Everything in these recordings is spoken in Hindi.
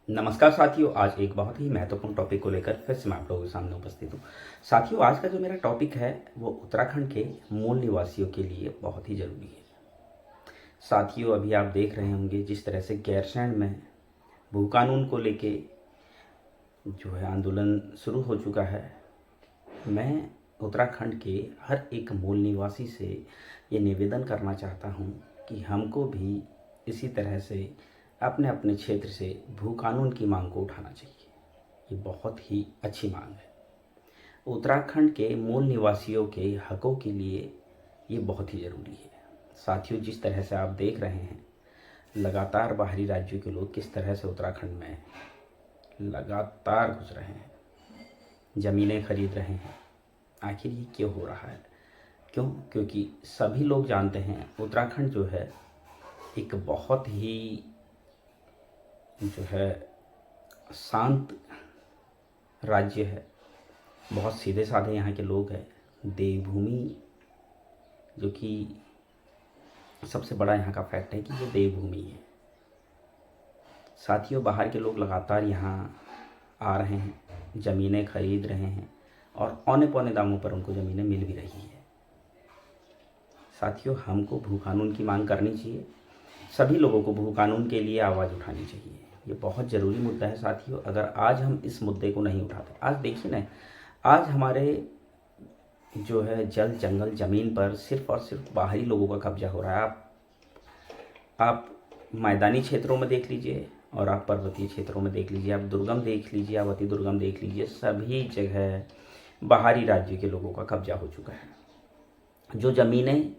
नमस्कार साथियों, आज एक बहुत ही महत्वपूर्ण टॉपिक को लेकर फिर से मैं आप लोगों के सामने उपस्थित हूँ। साथियों, आज का जो मेरा टॉपिक है वो उत्तराखंड के मूल निवासियों के लिए बहुत ही ज़रूरी है। साथियों, अभी आप देख रहे होंगे जिस तरह से गैरसैंण में भू कानून को लेके जो है आंदोलन शुरू हो चुका है। मैं उत्तराखंड के हर एक मूल निवासी से ये निवेदन करना चाहता हूँ कि हमको भी इसी तरह से अपने अपने क्षेत्र से भू कानून की मांग को उठाना चाहिए। ये बहुत ही अच्छी मांग है। उत्तराखंड के मूल निवासियों के हकों के लिए ये बहुत ही ज़रूरी है। साथियों, जिस तरह से आप देख रहे हैं लगातार बाहरी राज्यों के लोग किस तरह से उत्तराखंड में लगातार घुस रहे हैं, ज़मीनें खरीद रहे हैं। आखिर ये क्यों हो रहा है? क्यों? क्योंकि सभी लोग जानते हैं उत्तराखंड जो है एक बहुत ही जो है शांत राज्य है। बहुत सीधे साधे यहाँ के लोग हैं। देवभूमि जो कि सबसे बड़ा यहाँ का फैक्ट है कि ये देवभूमि है। साथियों, बाहर के लोग लगातार यहाँ आ रहे हैं, ज़मीनें खरीद रहे हैं और औने पौने दामों पर उनको ज़मीनें मिल भी रही है। साथियों, हमको भू कानून की मांग करनी चाहिए। सभी लोगों को भू कानून के लिए आवाज़ उठानी चाहिए। ये बहुत ज़रूरी मुद्दा है साथियों। अगर आज हम इस मुद्दे को नहीं उठाते, आज देखिए ना, आज हमारे जो है जल जंगल ज़मीन पर सिर्फ़ और सिर्फ बाहरी लोगों का कब्जा हो रहा है। आप मैदानी क्षेत्रों में देख लीजिए और आप पर्वतीय क्षेत्रों में देख लीजिए, आप दुर्गम देख लीजिए, आप अति दुर्गम देख लीजिए, सभी जगह बाहरी राज्य के लोगों का कब्जा हो चुका है। जो ज़मीनें,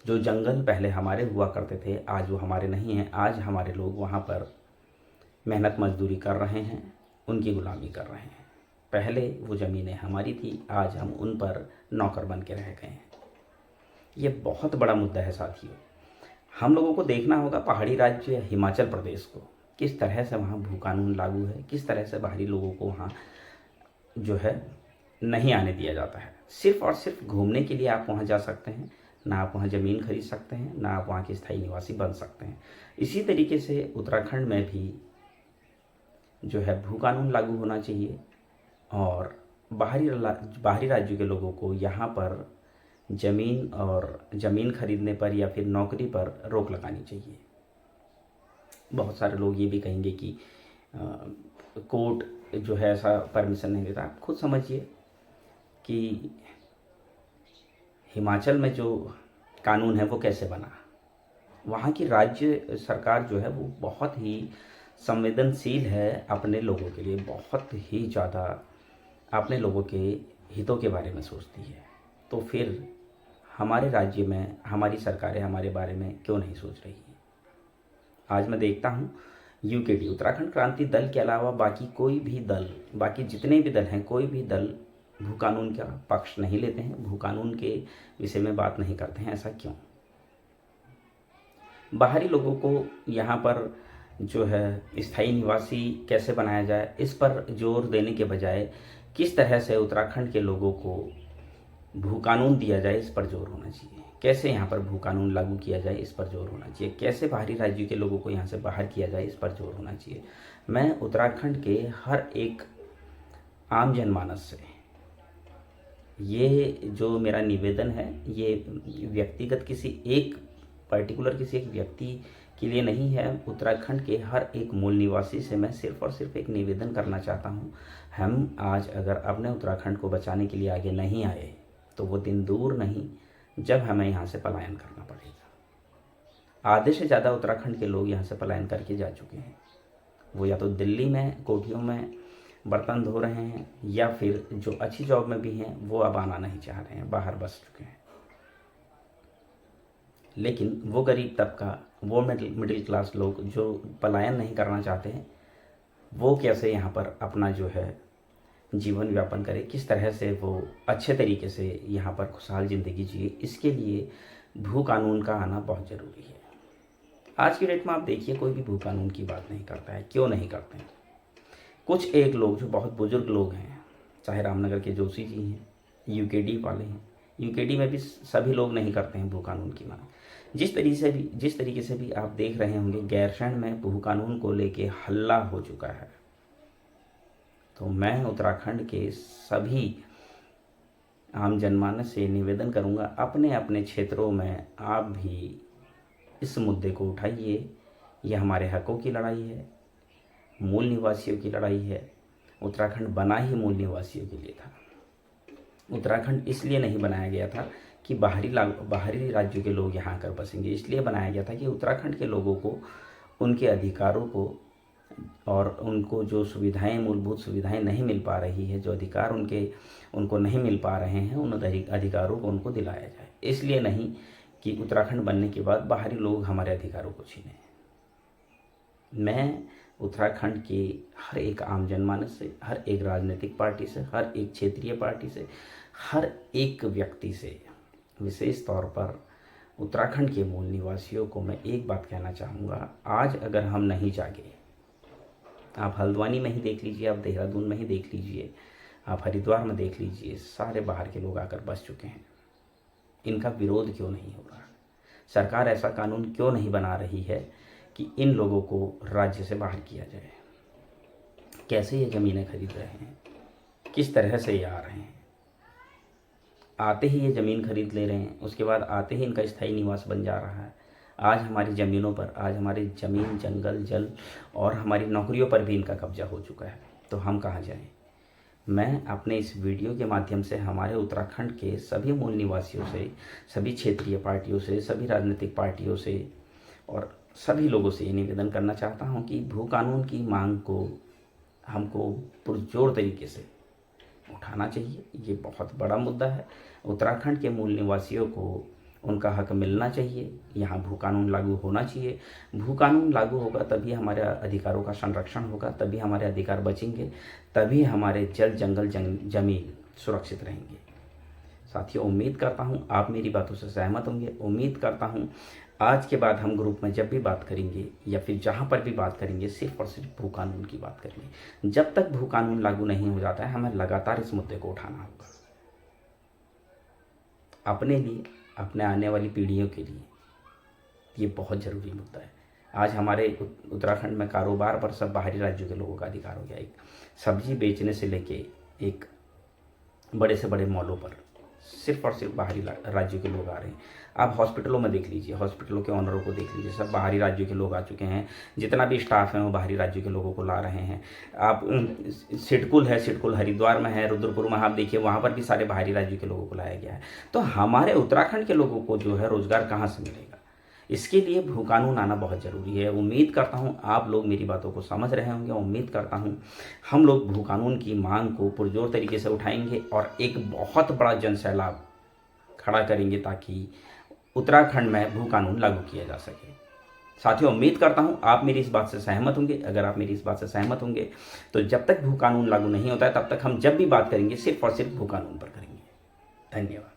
जो जंगल पहले हमारे हुआ करते थे, आज वो हमारे नहीं हैं। आज हमारे लोग वहाँ पर मेहनत मजदूरी कर रहे हैं, उनकी गुलामी कर रहे हैं। पहले वो ज़मीनें हमारी थी, आज हम उन पर नौकर बन के रह गए हैं। ये बहुत बड़ा मुद्दा है साथियों। हम लोगों को देखना होगा पहाड़ी राज्य हिमाचल प्रदेश को, किस तरह से वहाँ भू कानून लागू है, किस तरह से बाहरी लोगों को वहाँ जो है नहीं आने दिया जाता है। सिर्फ़ और सिर्फ घूमने के लिए आप वहाँ जा सकते हैं, ना आप वहाँ ज़मीन खरीद सकते हैं, ना आप वहाँ के स्थायी निवासी बन सकते हैं। इसी तरीके से उत्तराखंड में भी जो है भू कानून लागू होना चाहिए और बाहरी राज्यों के लोगों को यहाँ पर ज़मीन खरीदने पर या फिर नौकरी पर रोक लगानी चाहिए। बहुत सारे लोग ये भी कहेंगे कि कोर्ट जो है ऐसा परमिशन नहीं देता। आप खुद समझिए कि हिमाचल में जो कानून है वो कैसे बना। वहाँ की राज्य सरकार जो है वो बहुत ही संवेदनशील है अपने लोगों के लिए, बहुत ही ज़्यादा अपने लोगों के हितों के बारे में सोचती है। तो फिर हमारे राज्य में हमारी सरकारें हमारे बारे में क्यों नहीं सोच रही है? आज मैं देखता हूँ यूकेडी, उत्तराखंड क्रांति दल के अलावा बाकी कोई भी दल, बाकी जितने भी दल हैं, कोई भी दल भू कानून का पक्ष नहीं लेते हैं, भू कानून के विषय में बात नहीं करते हैं। ऐसा क्यों? बाहरी लोगों को यहाँ पर जो है स्थायी निवासी कैसे बनाया जाए, इस पर जोर देने के बजाय किस तरह से उत्तराखंड के लोगों को भू कानून दिया जाए, इस पर जोर होना चाहिए। कैसे यहाँ पर भू कानून लागू किया जाए, इस पर जोर होना चाहिए। कैसे बाहरी राज्यों के लोगों को यहाँ से बाहर किया जाए, इस पर जोर होना चाहिए। मैं उत्तराखंड के हर एक आम जनमानस से ये जो मेरा निवेदन है, ये व्यक्तिगत किसी एक व्यक्ति के लिए नहीं है। उत्तराखंड के हर एक मूल निवासी से मैं सिर्फ़ और सिर्फ एक निवेदन करना चाहता हूँ। हम आज अगर अपने उत्तराखंड को बचाने के लिए आगे नहीं आए तो वो दिन दूर नहीं जब हमें यहाँ से पलायन करना पड़ेगा। आधे से ज़्यादा उत्तराखंड के लोग यहाँ से पलायन करके जा चुके हैं। वो या तो दिल्ली में कोठियों में बर्तन धो रहे हैं या फिर जो अच्छी जॉब में भी हैं वो अब आना नहीं चाह रहे हैं, बाहर बस चुके हैं। लेकिन वो गरीब तबका, वो मिडिल क्लास लोग जो पलायन नहीं करना चाहते हैं, वो कैसे यहाँ पर अपना जो है जीवन व्यापन करे, किस तरह से वो अच्छे तरीके से यहाँ पर खुशहाल ज़िंदगी जिए, इसके लिए भू कानून का आना बहुत ज़रूरी है। आज की डेट में आप देखिए कोई भी भू कानून की बात नहीं करता है। क्यों नहीं करते हैं? कुछ एक लोग जो बहुत बुजुर्ग लोग हैं, चाहे रामनगर के जोशी जी हैं, यूकेडी वाले हैं, यूकेडी में भी सभी लोग नहीं करते हैं भू कानून की मांग। जिस तरीके से भी आप देख रहे होंगे गैरसैंण में भू कानून को लेके हल्ला हो चुका है। तो मैं उत्तराखंड के सभी आम जनमानस से निवेदन करूंगा, अपने अपने क्षेत्रों में आप भी इस मुद्दे को उठाइए। ये हमारे हकों की लड़ाई है, मूल निवासियों की लड़ाई है। उत्तराखंड बना ही मूल निवासियों के लिए था। उत्तराखंड इसलिए नहीं बनाया गया था कि बाहरी राज्यों के लोग यहाँ आकर बसेंगे। इसलिए बनाया गया था कि उत्तराखंड के लोगों को उनके अधिकारों को और उनको जो सुविधाएं, मूलभूत सुविधाएं नहीं मिल पा रही है, जो अधिकार उनको नहीं मिल पा रहे हैं, उन अधिकारों को उनको दिलाया जाए। इसलिए नहीं कि उत्तराखंड बनने के बाद बाहरी लोग हमारे अधिकारों को छीनें। मैं उत्तराखंड के हर एक आम जनमानस से, हर एक राजनीतिक पार्टी से, हर एक क्षेत्रीय पार्टी से, हर एक व्यक्ति से, विशेष तौर पर उत्तराखंड के मूल निवासियों को मैं एक बात कहना चाहूँगा। आज अगर हम नहीं जागे, आप हल्द्वानी में ही देख लीजिए, आप देहरादून में ही देख लीजिए, आप हरिद्वार में देख लीजिए, सारे बाहर के लोग आकर बस चुके हैं। इनका विरोध क्यों नहीं हो रहा? सरकार ऐसा कानून क्यों नहीं बना रही है कि इन लोगों को राज्य से बाहर किया जाए? कैसे ये ज़मीनें खरीद रहे हैं, किस तरह से ये आ रहे हैं? आते ही ये ज़मीन खरीद ले रहे हैं, उसके बाद आते ही इनका स्थायी निवास बन जा रहा है। आज हमारी ज़मीनों पर, आज हमारी ज़मीन, जंगल, जल और हमारी नौकरियों पर भी इनका कब्जा हो चुका है। तो हम कहाँ जाएं? मैं अपने इस वीडियो के माध्यम से हमारे उत्तराखंड के सभी मूल निवासियों से, सभी क्षेत्रीय पार्टियों से, सभी राजनीतिक पार्टियों से और सभी लोगों से ये निवेदन करना चाहता हूँ कि भू कानून की मांग को हमको पुरजोर तरीके से उठाना चाहिए। ये बहुत बड़ा मुद्दा है। उत्तराखंड के मूल निवासियों को उनका हक मिलना चाहिए। यहाँ भू कानून लागू होना चाहिए। भू कानून लागू होगा तभी हमारे अधिकारों का संरक्षण होगा, तभी हमारे अधिकार बचेंगे, तभी हमारे जल, जंगल, जमीन सुरक्षित रहेंगे। साथियों, उम्मीद करता हूँ आप मेरी बातों से सहमत होंगे। उम्मीद करता हूँ आज के बाद हम ग्रुप में जब भी बात करेंगे या फिर जहाँ पर भी बात करेंगे, सिर्फ और सिर्फ भू कानून की बात करेंगे। जब तक भू कानून लागू नहीं हो जाता है, हमें लगातार इस मुद्दे को उठाना होगा, अपने लिए, अपने आने वाली पीढ़ियों के लिए। ये बहुत ज़रूरी मुद्दा है। आज हमारे उत्तराखंड में कारोबार पर सब बाहरी राज्यों के लोगों का अधिकार हो गया। एक सब्जी बेचने से लेके एक बड़े से बड़े मॉलों पर सिर्फ और सिर्फ बाहरी राज्यों के लोग आ रहे हैं। आप हॉस्पिटलों में देख लीजिए, हॉस्पिटलों के ऑनरों को देख लीजिए, सब बाहरी राज्यों के लोग आ चुके हैं। जितना भी स्टाफ है वो बाहरी राज्यों के लोगों को ला रहे हैं। आप सिडकुल है, सिडकुल हरिद्वार में है, रुद्रपुर में आप देखिए, वहाँ पर भी सारे बाहरी राज्यों के लोगों को लाया गया है। तो हमारे उत्तराखंड के लोगों को जो है रोजगार कहाँ से मिलेगा? इसके लिए भू कानून आना बहुत ज़रूरी है। उम्मीद करता हूँ आप लोग मेरी बातों को समझ रहे होंगे। उम्मीद करता हूँ हम लोग भू कानून की मांग को पुरजोर तरीके से उठाएंगे और एक बहुत बड़ा जन सैलाब खड़ा करेंगे ताकि उत्तराखंड में भू कानून लागू किया जा सके। साथियों, उम्मीद करता हूँ आप मेरी इस बात से सहमत होंगे। अगर आप मेरी इस बात से सहमत होंगे तो जब तक भू कानून लागू नहीं होता है तब तक हम जब भी बात करेंगे सिर्फ और सिर्फ भू कानून पर करेंगे। धन्यवाद।